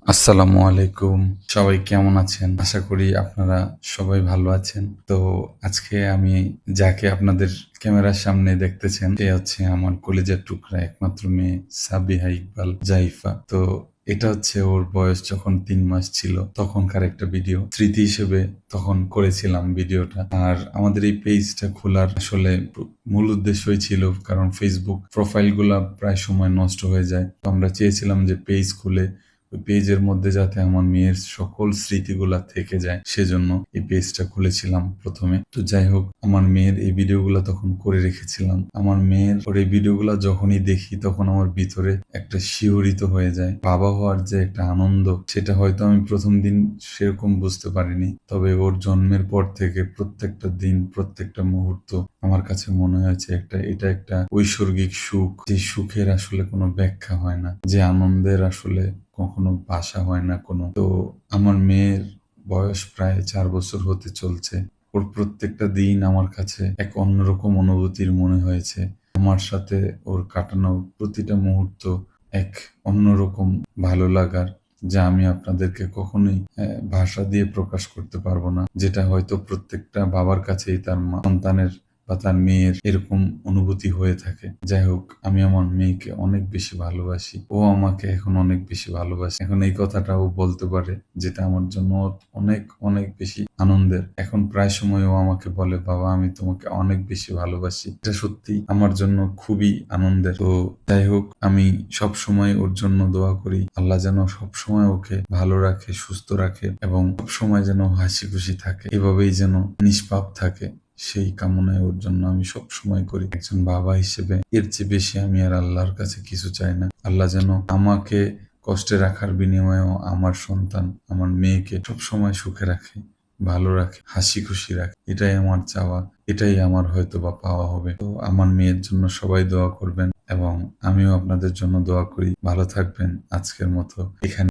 আসসালামু আলাইকুম। সবাই কেমন আছেন? আশা করি আপনারা সবাই ভালো আছেন। তো আজকে আমি যাকে আপনাদের ক্যামেরার সামনে দেখতেছেন, সে হচ্ছে আমার কলিজার টুকরা একমাত্র মেয়ে সাবিহা ইকবাল জাইফা। তো এটা হচ্ছে ওর বয়স যখন ৩ মাস ছিল তখনকার একটা ভিডিও। স্মৃতি হিসেবে তখন করেছিলাম ভিডিওটা। আর আমাদের এই পেজটা খোলার আসলে মূল উদ্দেশ্যই ছিল, কারণ ফেসবুক প্রোফাইলগুলা প্রায় সময় নষ্ট হয়ে যায়। তো আমরা চেয়েছিলাম যে পেজ খুলে ওই পেজের মধ্যে যাতে আমার মেয়ের সকল স্মৃতিগুলা থেকে যায়, সেজন্য এই পেজটা খুলেছিলাম প্রথমে। তো যাই হোক, আমার মেয়ের এই ভিডিওগুলা তখন করে রেখেছিলাম। আমার মেয়ের ওর এই ভিডিওগুলা যখনই দেখি তখন আমার ভিতরে একটা শিহরিত হয়ে যায়। বাবা হওয়ার যে একটা আনন্দ, সেটা হয়তো আমি প্রথম দিন সেরকম বুঝতে পারিনি, তবে ওর জন্মের পর থেকে প্রত্যেকটা দিন, প্রত্যেকটা মুহূর্ত আমার কাছে মনে হয়েছে এটা একটা ঐশ্বরিক সুখ, যে সুখের আসলে কোনো ব্যাখ্যা হয় না, যে আনন্দের আসলে কখনো ভাষা হয় না কোনো। তো আমার মেয়ের বয়স প্রায় ৪ বছর হতে চলছে। ওর প্রত্যেকটা দিন আমার কাছে এক অন্যরকম অনুভূতির মনে হয়েছে। আমার সাথে ওর কাটানো প্রতিটা মুহূর্ত এক অন্যরকম ভালো লাগার, যা আমি আপনাদেরকে কখনোই ভাষা দিয়ে প্রকাশ করতে পারবো না। যেটা হয়তো প্রত্যেকটা বাবার কাছেই তার সন্তানের বা তার মেয়ের এরকম অনুভূতি হয়ে থাকে। যাই হোক, আমি আমার মেয়েকে অনেক বেশি ভালোবাসি। ও আমাকে এখন অনেক বেশি ভালোবাসে। এখন এই কথাটা ও বলতে পারে, যেটা আমার জন্য অনেক, অনেক বেশি আনন্দের। এখন প্রায় সময় ও আমাকে বলে, "বাবা, আমি তোমাকে অনেক বেশি ভালোবাসি।" এটা সত্যিই আমার জন্য খুবই আনন্দের। তো যাই হোক, আমি সবসময় ওর জন্য দোয়া করি। আল্লাহ যেন সবসময় ওকে ভালো রাখে, সুস্থ রাখে এবং সবসময় যেন হাসি খুশি থাকে। এভাবেই যেন নিষ্পাপ থাকে, সেই কামনায় ওর জন্য আমি সবসময় করি। একজন বাবা হিসেবে এর চেয়ে বেশি আমি আর আল্লাহর কাছে কিছু চাই না। আল্লাহ যেন আমাকে কষ্টে রাখার বিনিময়েও আমার সন্তান, আমার মেয়েকে সবসময় সুখে রাখে, ভালো রাখে, হাসি খুশি রাখে। এটাই আমার চাওয়া, এটাই আমার হয়তোবা পাওয়া হবে। তো আমার মেয়ের জন্য সবাই দোয়া করবেন এবং আমিও আপনাদের জন্য দোয়া করি। ভালো থাকবেন। আজকের মতো এখানে